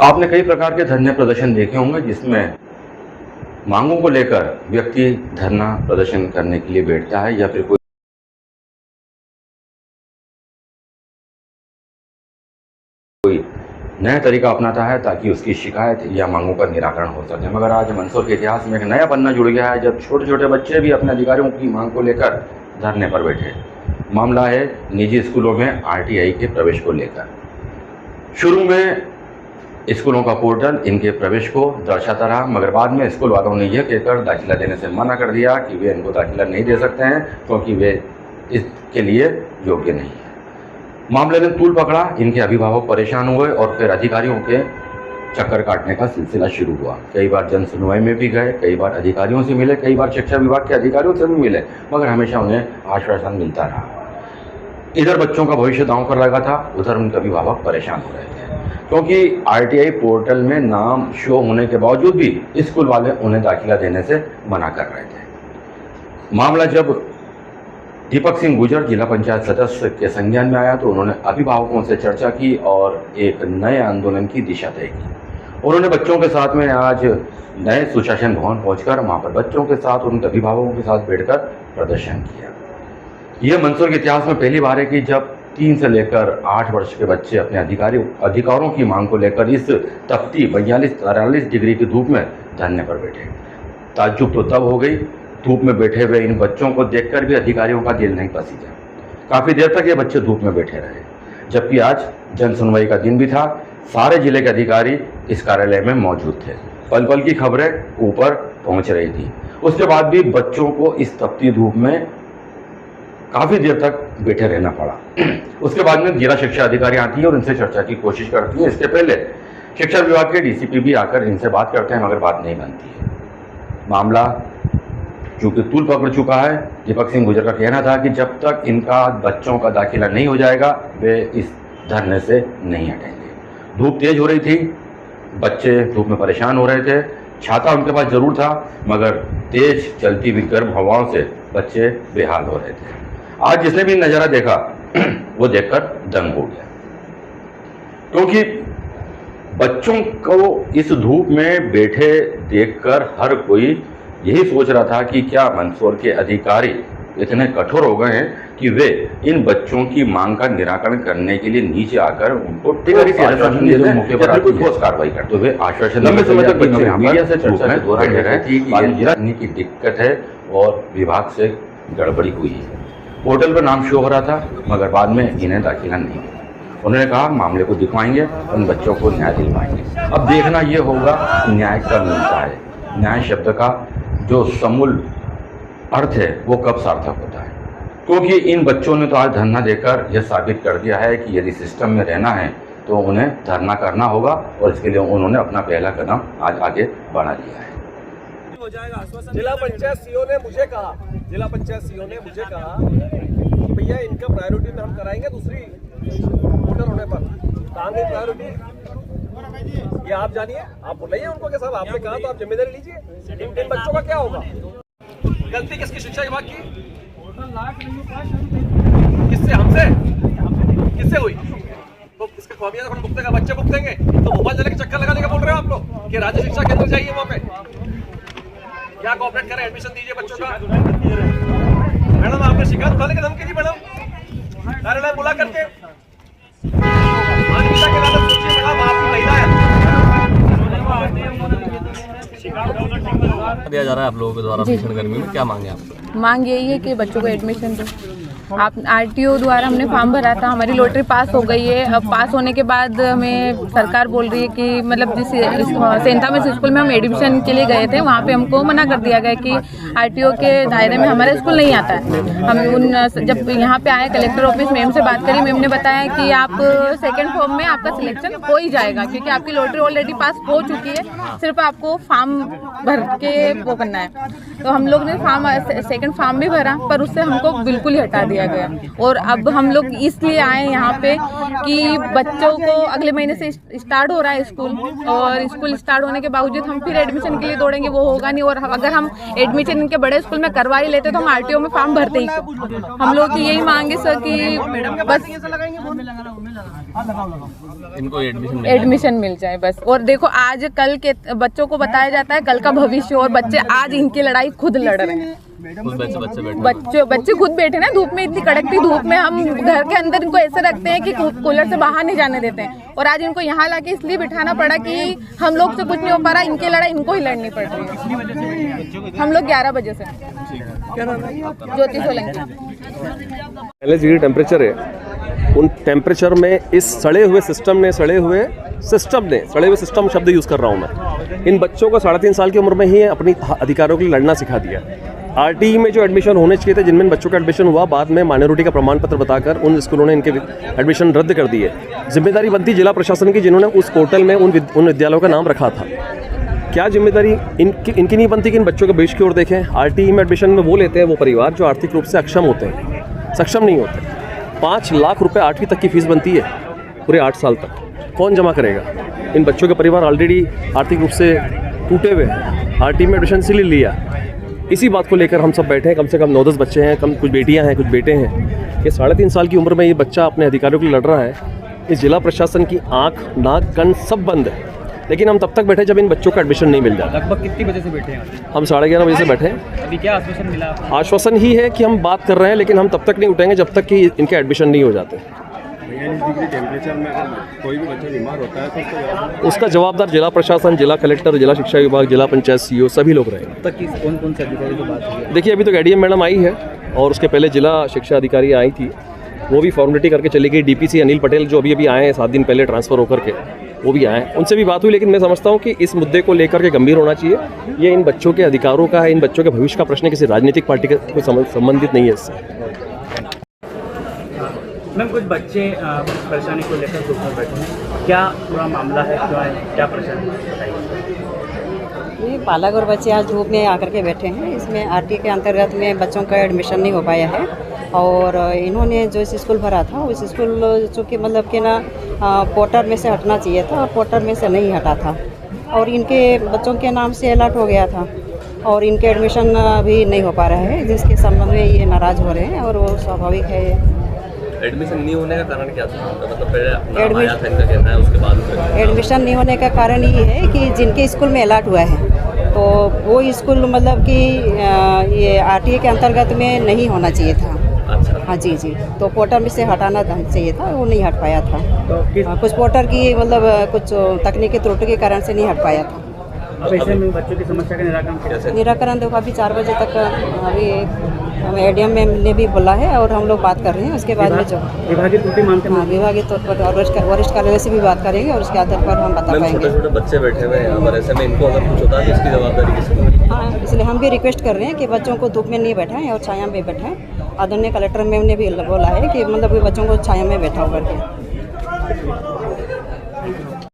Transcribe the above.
आपने कई प्रकार के धरने प्रदर्शन देखे होंगे जिसमें मांगों को लेकर व्यक्ति धरना प्रदर्शन करने के लिए बैठता है या फिर कोई नया तरीका अपनाता है ताकि उसकी शिकायत या मांगों का निराकरण हो सके। मगर आज मंदसौर के इतिहास में एक नया पन्ना जुड़ गया है जब छोटे छोटे बच्चे भी अपने अधिकारियों की मांग को लेकर धरने पर बैठे। मामला है निजी स्कूलों में आरटीआई के प्रवेश को लेकर। शुरू में स्कूलों का पोर्टल इनके प्रवेश को दर्शाता रहा, मगर बाद में स्कूल वालों ने यह कहकर दाखिला देने से मना कर दिया कि वे इनको दाखिला नहीं दे सकते हैं क्योंकि वे इसके लिए योग्य नहीं है। मामले ने तूल पकड़ा, इनके अभिभावक परेशान हुए और फिर अधिकारियों के चक्कर काटने का सिलसिला शुरू हुआ। कई बार जन सुनवाई में भी गए, कई बार अधिकारियों से मिले, कई बार शिक्षा विभाग के अधिकारियों से भी मिले, मगर हमेशा उन्हें आश्वासन मिलता रहा। इधर बच्चों का भविष्य दांव पर लगा था, उधर उनके अभिभावक परेशान हो रहे थे क्योंकि आरटीआई पोर्टल में नाम शो होने के बावजूद भी स्कूल वाले उन्हें दाखिला देने से मना कर रहे थे। मामला जब दीपक सिंह गुजर जिला पंचायत सदस्य के संज्ञान में आया तो उन्होंने अभिभावकों से चर्चा की और एक नए आंदोलन की दिशा तय की। उन्होंने बच्चों के साथ में आज नए सुशासन भवन पहुंचकर वहां पर बच्चों के साथ उनके अभिभावकों के साथ बैठकर प्रदर्शन किया। यह मंदसौर के इतिहास में पहली बार है कि जब 3 से लेकर 8 वर्ष के बच्चे अपने अधिकारों की मांग को लेकर इस तपती 42-43 डिग्री की धूप में धरने पर बैठे। ताज्जुब तो तब हो गई, धूप में बैठे हुए इन बच्चों को देखकर भी अधिकारियों का दिल नहीं पसीजा। काफ़ी देर तक ये बच्चे धूप में बैठे रहे, जबकि आज जन सुनवाई का दिन भी था। सारे जिले के अधिकारी इस कार्यालय में मौजूद थे, पल पल की खबरें ऊपर पहुंच रही थी। उसके बाद भी बच्चों को इस तपती धूप में काफ़ी देर तक बैठे रहना पड़ा। उसके बाद में जिला शिक्षा अधिकारी आती है और इनसे चर्चा की कोशिश करती है। इसके पहले शिक्षा विभाग के डीसीपी भी आकर इनसे बात करते हैं, मगर बात नहीं बनती है। मामला चूँकि तूल पकड़ चुका है, दीपक सिंह गुजर का कहना था कि जब तक इनका बच्चों का दाखिला नहीं हो जाएगा वे इस धरने से नहीं हटेंगे। धूप तेज हो रही थी, बच्चे धूप में परेशान हो रहे थे। छाता उनके पास जरूर था, मगर तेज चलती हुई गर्म हवाओं से बच्चे बेहाल हो रहे थे। आज जिसने भी नज़ारा देखा वो देखकर दंग हो गया, क्योंकि बच्चों को इस धूप में बैठे देखकर हर कोई यही सोच रहा था कि क्या मंदसौर के अधिकारी इतने कठोर हो गए हैं कि वे इन बच्चों की मांग का निराकरण करने के लिए नीचे आकर उनको आश्वासन दे दें, मौके पर कोई ठोस कार्रवाई करते। तो वे आश्वासन लंबे समय तक मीडिया से चर्चा के दौरान कह रहे थे कि ये की दिक्कत है और विभाग से गड़बड़ी हुई है। पोर्टल पर नाम शो हो रहा था, मगर बाद में इन्हें दाखिला नहीं मिला। उन्होंने कहा मामले को दिखवाएंगे, उन बच्चों को न्याय दिलवाएंगे। अब देखना ये होगा कि न्याय कब मिलता है, न्याय शब्द का जो समूल अर्थ है वो कब सार्थक होता है, क्योंकि इन बच्चों ने तो आज धरना देकर यह साबित कर दिया है कि यदि सिस्टम में रहना है तो उन्हें धरना करना होगा और इसके लिए उन्होंने अपना पहला कदम आज आगे बढ़ा लिया है। हो जाएगा आश्वासन। जिला पंचायत सीओ ने मुझे कहा कि भैया इनका प्रायोरिटी में हम कराएंगे दूसरी पोर्टल होने पर। कहाँ गई प्रायोरिटी ये आप जानिए, आप बुलाइए उनको कि साहब आपने कहा तो आप जिम्मेदारी लीजिए। इन बच्चों का क्या होगा? गलती किसकी? शिक्षा विभाग की? किससे? हमसे? किससे हुई? तो इसका खामियाजा कौन भुगतेगा? बच्चे भुगतेंगे। तो भोपाल जिले के चक्कर लगाने का बोल रहे हो आप लोग कि राज्य शिक्षा केंद्र चाहिए वहाँ पे? क्या कोऑपरेट करें, एडमिशन दीजिए बच्चों का। मैडम आपने शिकायत उठाने की धमकी दी मैडम, कार्यालय बुला करके मानवीयता के नाते सोचिए मैडम, आपकी महिला है। दिया जा रहा है आप लोगों के द्वारा भीषण गर्मी में, क्या मांगे आप? मांग यही है कि बच्चों को एडमिशन दो। आप आरटीओ द्वारा हमने फॉर्म भरा था, हमारी लॉटरी पास हो गई है। अब पास होने के बाद हमें सरकार बोल रही है कि मतलब जिस सेंटा में स्कूल में हम एडमिशन के लिए गए थे वहाँ पे हमको मना कर दिया गया कि आरटीओ के दायरे में हमारा स्कूल नहीं आता है। हम जब यहाँ पे आए कलेक्टर ऑफिस मैम से बात करी, मैम ने बताया कि आप सेकेंड फॉर्म में आपका सिलेक्शन हो ही जाएगा क्योंकि आपकी लॉटरी ऑलरेडी पास हो चुकी है, सिर्फ आपको फॉर्म भर के वो करना है। तो हम लोग ने फॉर्म सेकेंड फॉर्म भी भरा पर उससे हमको बिल्कुल ही हटा दिया दिया गया। और अब हम लोग इसलिए आए यहाँ पे कि बच्चों को अगले महीने से स्टार्ट हो रहा है स्कूल, और स्कूल स्टार्ट होने के बावजूद हम फिर एडमिशन के लिए दौड़ेंगे, वो होगा नहीं। और अगर हम एडमिशन इनके बड़े स्कूल में करवा ही लेते तो हम आरटीओ में फॉर्म भरते ही। हम लोग की यही मांग है सर कि बस इनको एडमिशन मिल जाए बस। और देखो आज कल के बच्चों को बताया जाता है कल का भविष्य, और बच्चे आज इनकी लड़ाई खुद लड़ रहे हैं। बच्चे खुद बैठे ना धूप में, इतनी कड़कती धूप में हम घर के अंदर इनको ऐसे रखते हैं कि कूलर से बाहर नहीं जाने देते हैं। और आज इनको यहाँ लाके इसलिए बिठाना पड़ा कि हम लोग से कुछ नहीं हो पा रहा, इनकी लड़ाई इनको ही लड़नी पड़ रही है। हम लोग 11 बजे से। ज्योति सोलंकी। पहले डिग्री टेम्परेचर है, उन टेम्परेचर में इस सड़े हुए सिस्टम शब्द यूज़ कर रहा हूँ मैं। इन बच्चों को 3.5 साल की उम्र में ही अपनी अधिकारों के लिए लड़ना सिखा दिया। आरटीई में जो एडमिशन होने चाहिए थे, जिनमें बच्चों का एडमिशन हुआ, बाद में माइनॉरिटी का प्रमाण पत्र बताकर उन स्कूलों ने इनके एडमिशन रद्द कर दिए। जिम्मेदारी बनती जिला प्रशासन की, जिन्होंने उस पोर्टल में उन विद्यालयों का नाम रखा था। क्या जिम्मेदारी इनकी नहीं बनती कि इन बच्चों के भविष्य की ओर देखें? आरटीई में एडमिशन में वो लेते हैं वो परिवार जो आर्थिक रूप से अक्षम होते हैं, सक्षम नहीं होते। 5 लाख रुपए 8वीं तक की फीस बनती है पूरे 8 साल तक। कौन जमा करेगा? इन बच्चों के परिवार ऑलरेडी आर्थिक रूप से टूटे हुए हैं। आरटीई में एडमिशन इसीलिए लिया। इसी बात को लेकर हम सब बैठे हैं। कम से कम 9-10 बच्चे हैं, कुछ बेटियां हैं, कुछ बेटे हैं। ये 3.5 साल की उम्र में ये बच्चा अपने अधिकारों के लिए लड़ रहा है। इस जिला प्रशासन की आँख, नाक, कान सब बंद है। लेकिन हम तब तक बैठे जब इन बच्चों का एडमिशन नहीं मिल जाता। लगभग कितनी बजे से बैठे हैं? हम 11:30 बजे से बैठे हैं। अभी क्या आश्वासन मिला आपको? आश्वासन ही है कि हम बात कर रहे हैं, लेकिन हम तब तक नहीं उठेंगे जब तक कि इनके एडमिशन नहीं हो जाते। डिग्री टेम्परेचर में अगर कोई भी बच्चा बीमार होता है तो उसका जवाबदार जिला प्रशासन, जिला कलेक्टर, जिला शिक्षा विभाग, जिला पंचायत सीईओ सभी लोग रहेंगे। तक कौन से अधिकारी की बात हुई? देखिए, अभी तो एडीएम मैडम आई है और उसके पहले जिला शिक्षा अधिकारी आई थी, वो भी फॉर्मेलिटी करके चली गई। डीपीसी अनिल पटेल जो अभी आए हैं 7 दिन पहले ट्रांसफ़र होकर के, वो भी आए हैं, उनसे भी बात हुई। लेकिन मैं समझता हूँ कि इस मुद्दे को लेकर के गंभीर होना चाहिए। ये इन बच्चों के अधिकारों का है, इन बच्चों के भविष्य का प्रश्न है, किसी राजनीतिक पार्टी के कोई संबंधित नहीं है इससे। मैम, कुछ बच्चे परेशानी को लेकर ग्रुप में बैठे हैं, क्या पूरा मामला है, क्या परेशानी बताइए? ये बालक और बच्चे आज धूप में आकर के बैठे हैं। इसमें आरटीई के अंतर्गत में बच्चों का एडमिशन नहीं हो पाया है, और इन्होंने जो इस स्कूल भरा था उस स्कूल चूँकि मतलब कि ना पोर्टर में से हटना चाहिए था, और पोर्टर में से नहीं हटा था, और इनके बच्चों के नाम से अलर्ट हो गया था, और इनके एडमिशन अभी नहीं हो पा रहा है, जिसके संबंध में ये नाराज़ हो रहे हैं। और वो स्वाभाविक है। एडमिशन नहीं होने का कारण क्या था? मतलब पहले नाम आया था इनका कहना है, उसके बाद एडमिशन नहीं होने का कारण ये है कि जिनके स्कूल में अलर्ट हुआ है तो वो स्कूल मतलब कि ये आरटीई के अंतर्गत में नहीं होना चाहिए था। अच्छा। हाँ जी। तो पोर्टर में से हटाना चाहिए था, वो नहीं हट पाया था। तो कुछ पोर्टर की मतलब कुछ तकनीकी त्रुटि के कारण से नहीं हट पाया था। अब ऐसे में बच्चों की समस्या का निराकरण देखो अभी 4 बजे तक अभी हमें एडीएम मैम ने भी बोला है, और हम लोग बात कर रहे हैं। उसके बाद में जो विभागीय त्रुटि मानते हैं, विभागीय तौर पर वरिष्ठ कार्यालय से भी बात करेंगे, और उसके आधार पर हम बता पाएंगे। छोटे बच्चे बैठे हुए हैं यहाँ पर, ऐसे में इनको अगर कुछ होता है तो इसकी जवाबदारी किसकी? हाँ, इसलिए हम भी रिक्वेस्ट कर रहे हैं कि बच्चों को धूप में नहीं बैठाएं और छाया में बैठाएं। आदरणीय कलेक्टर मैम ने भी बोला है कि मतलब बच्चों को छाया में बैठा होकर के